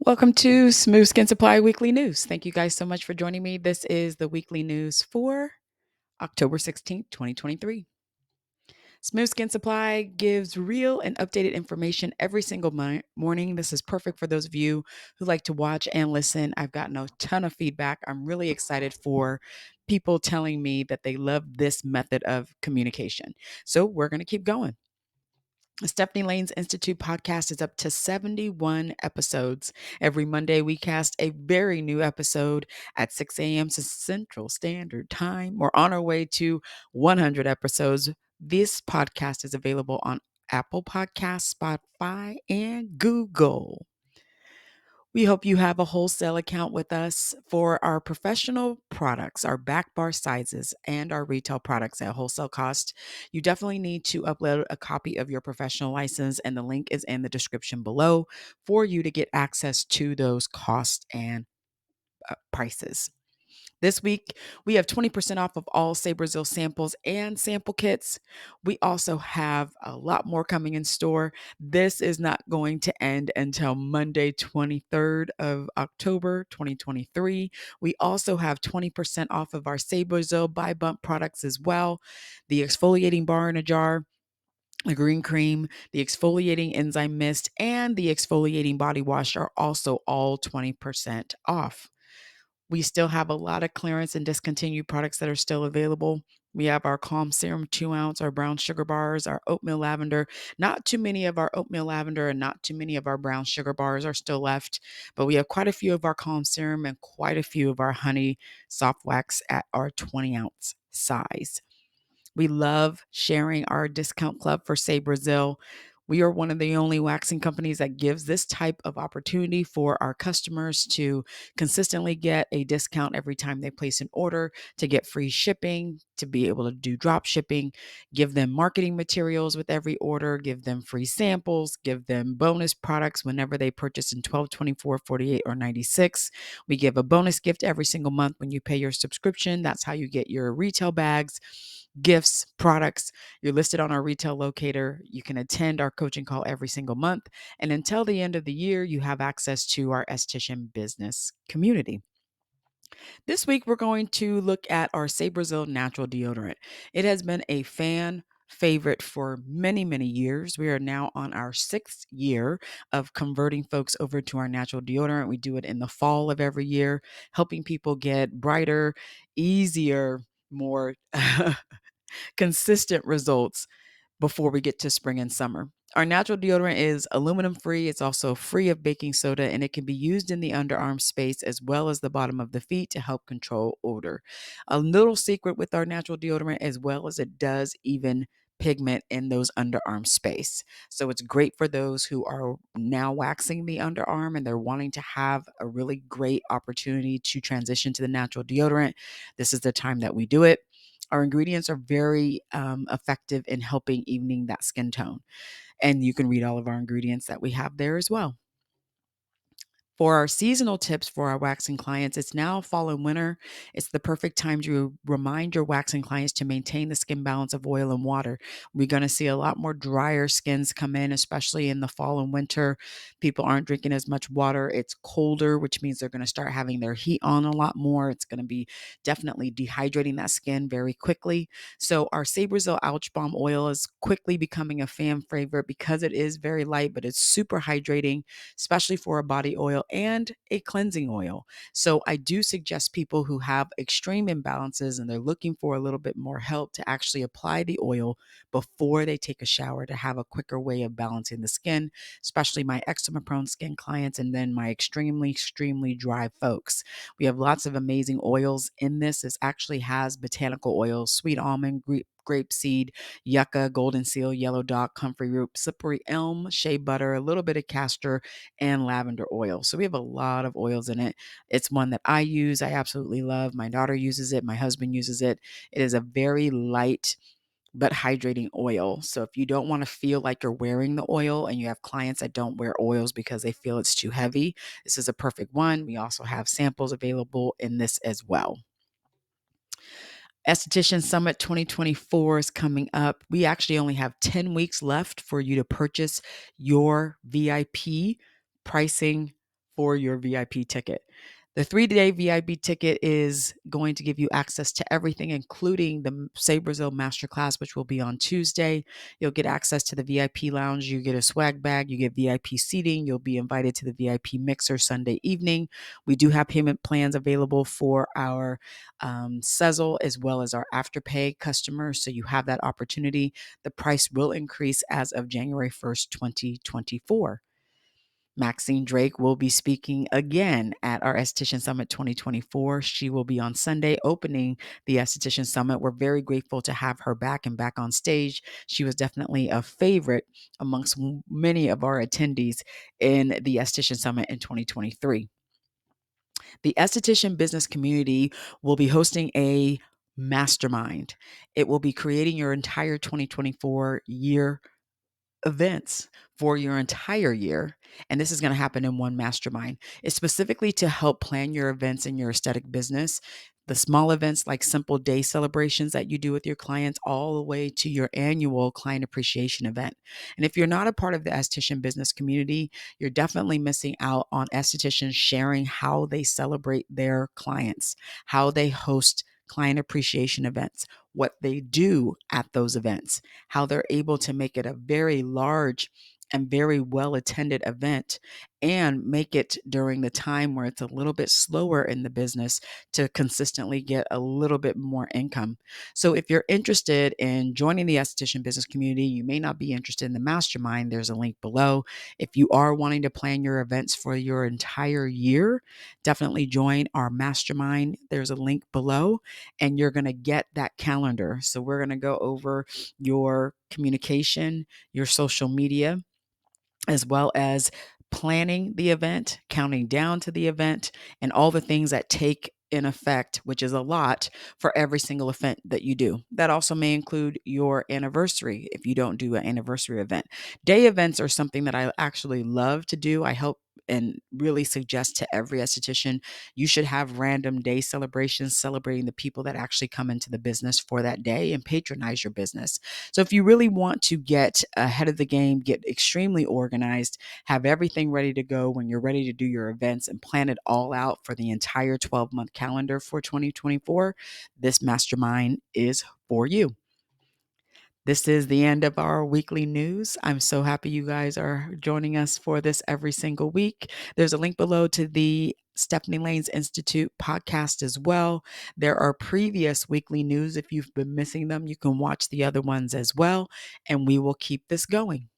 Welcome to Smooth Skin Supply Weekly News. Thank you guys so much for joining me. This is the weekly news for October 16th, 2023. Smooth Skin Supply gives real and updated information every single morning. This is perfect for those of you who like to watch and listen. I've gotten a ton of feedback. I'm really excited for people telling me that they love this method of communication. So we're going to keep going. The Stephanie Laynes Institute podcast is up to 71 episodes. Every Monday, we cast a very new episode at 6 a.m. Central Standard Time. We're on our way to 100 episodes. This podcast is available on Apple Podcasts, Spotify, and Google. We hope you have a wholesale account with us for our professional products, our back bar sizes, and our retail products at wholesale cost. You definitely need to upload a copy of your professional license, and the link is in the description below for you to get access to those costs and prices. This week, we have 20% off of all Brazil samples and sample kits. We also have a lot more coming in store. This is not going to end until Monday, 23rd of October, 2023. We also have 20% off of our Brazil Buy Bump products as well. The exfoliating bar in a jar, the green cream, the exfoliating enzyme mist, and the exfoliating body wash are also all 20% off. We still have a lot of clearance and discontinued products that are still available. We have our Calm Serum 2 ounce, our brown sugar bars, our oatmeal lavender. Not too many of our oatmeal lavender and not too many of our brown sugar bars are still left, but we have quite a few of our Calm Serum and quite a few of our honey soft wax at our 20-ounce size. We love sharing our discount club for Say Brazil. We are one of the only waxing companies that gives this type of opportunity for our customers to consistently get a discount every time they place an order, to get free shipping, to be able to do drop shipping, give them marketing materials with every order, give them free samples, give them bonus products whenever they purchase in 12, 24, 48, or 96. We give a bonus gift every single month when you pay your subscription. That's how you get your retail bags, gifts, products. You're listed on our retail locator. You can attend our coaching call every single month. And until the end of the year, you have access to our esthetician business community. This week, we're going to look at our Brazil natural deodorant. It has been a fan favorite for many, many years. We are now on our 6th year of converting folks over to our natural deodorant. We do it in the fall of every year, helping people get brighter, easier, more consistent results before we get to spring and summer. Our natural deodorant is aluminum free. It's also free of baking soda, and it can be used in the underarm space as well as the bottom of the feet to help control odor. A little secret with our natural deodorant, as well as it does even pigment in those underarm space. So it's great for those who are now waxing the underarm and they're wanting to have a really great opportunity to transition to the natural deodorant. This is the time that we do it. Our ingredients are very effective in helping evening that skin tone. And you can read all of our ingredients that we have there as well. For our seasonal tips for our waxing clients, it's now fall and winter. It's the perfect time to remind your waxing clients to maintain the skin balance of oil and water. We're going to see a lot more drier skins come in, especially in the fall and winter. People aren't drinking as much water. It's colder, which means they're going to start having their heat on a lot more. It's going to be definitely dehydrating that skin very quickly. So our Brazil Ouch Balm oil is quickly becoming a fan favorite because it is very light, but it's super hydrating, especially for a body oil and a cleansing oil. So I do suggest people who have extreme imbalances and they're looking for a little bit more help to actually apply the oil before they take a shower to have a quicker way of balancing the skin, especially my eczema prone skin clients and then my extremely dry folks. We have lots of amazing oils in this. This actually has botanical oils, sweet almond, grape seed, yucca, golden seal, yellow dock, comfrey root, slippery elm, shea butter, a little bit of castor, and lavender oil. So we have a lot of oils in it. It's one that I use. I absolutely love. My daughter uses it. My husband uses it. It is a very light but hydrating oil. So if you don't want to feel like you're wearing the oil and you have clients that don't wear oils because they feel it's too heavy, this is a perfect one. We also have samples available in this as well. Esthetician Summit 2024 is coming up. We actually only have 10 weeks left for you to purchase your VIP pricing for your VIP ticket. The 3-day VIP ticket is going to give you access to everything, including the Saberville Masterclass, which will be on Tuesday. You'll get access to the VIP lounge. You get a swag bag. You get VIP seating. You'll be invited to the VIP mixer Sunday evening. We do have payment plans available for our Sezzle as well as our Afterpay customers. So you have that opportunity. The price will increase as of January 1st, 2024. Maxine Drake will be speaking again at our Esthetician Summit 2024. She will be on Sunday opening the Esthetician Summit. We're very grateful to have her back and back on stage. She was definitely a favorite amongst many of our attendees in the Esthetician Summit in 2023. The esthetician business community will be hosting a mastermind. It will be creating your entire 2024 year events for your entire year. And this is going to happen in one mastermind. It's specifically to help plan your events in your aesthetic business. The small events like simple day celebrations that you do with your clients, all the way to your annual client appreciation event. And if you're not a part of the esthetician business community, you're definitely missing out on estheticians sharing how they celebrate their clients, how they host client appreciation events, what they do at those events, how they're able to make it a very large and very well attended event and make it during the time where it's a little bit slower in the business to consistently get a little bit more income. So if you're interested in joining the esthetician business community, you may not be interested in the mastermind. There's a link below. If you are wanting to plan your events for your entire year, definitely join our mastermind. There's a link below and you're going to get that calendar. So we're going to go over your communication, your social media, as well as planning the event, counting down to the event, and all the things that take in effect, which is a lot for every single event that you do. That also may include your anniversary if you don't do an anniversary event. Day events are something that I actually love to do. I help and really suggest to every esthetician, you should have random day celebrations celebrating the people that actually come into the business for that day and patronize your business. So if you really want to get ahead of the game, get extremely organized, have everything ready to go when you're ready to do your events and plan it all out for the entire 12-month calendar for 2024, this mastermind is for you. This is the end of our weekly news. I'm so happy you guys are joining us for this every single week. There's a link below to the Stephanie Laynes Institute podcast as well. There are previous weekly news. If you've been missing them, you can watch the other ones as well, and we will keep this going.